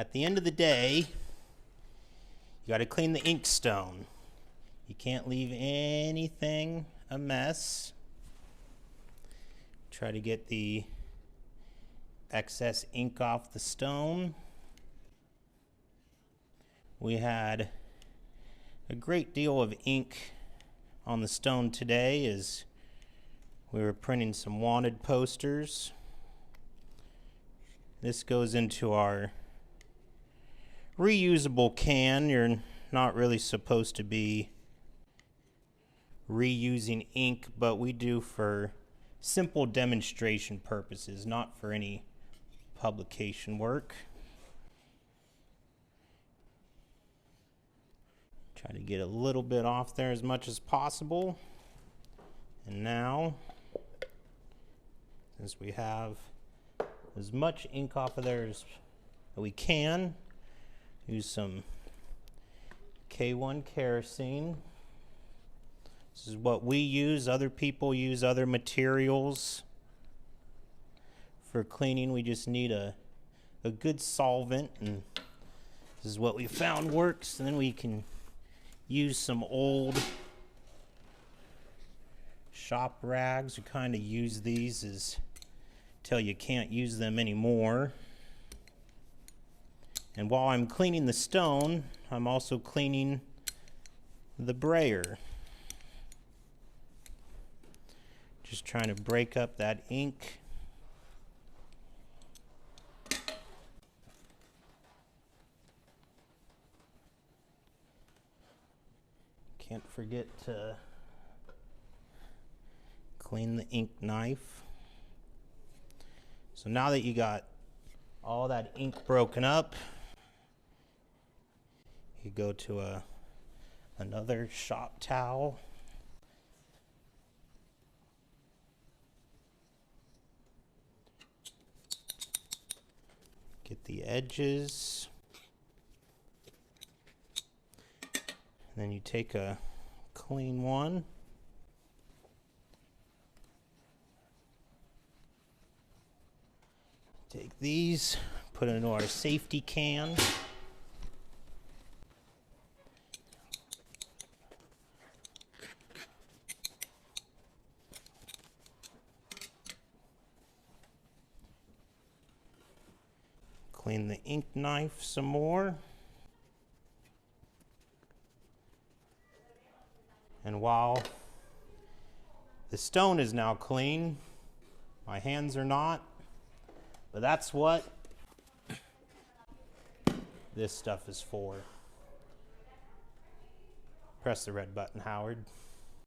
at the end of the day, you got to clean the ink stone. You can't leave anything a mess. Try to get the excess ink off the stone. We had a great deal of ink on the stone today as we were printing some wanted posters. This goes into our reusable can. You're not really supposed to be reusing ink, but we do for simple demonstration purposes, not for any publication work. Try to get a little bit off there as much as possible. And now, since we have as much ink off of there as we can, use some K1 kerosene. This is what we use. Other people use other materials for cleaning. We just need a good solvent, and this is what we found works. And then we can use some old shop rags. We kind of use these until you can't use them anymore. And while I'm cleaning the stone, I'm also cleaning the brayer. Just trying to break up that ink. Can't forget to clean the ink knife. So now that you got all that ink broken up, you go to another shop towel. Get the edges. And then you take a clean one. Take these, put it into our safety can. Clean the ink knife some more. And while the stone is now clean, my hands are not, but that's what this stuff is for. Press the red button, Howard.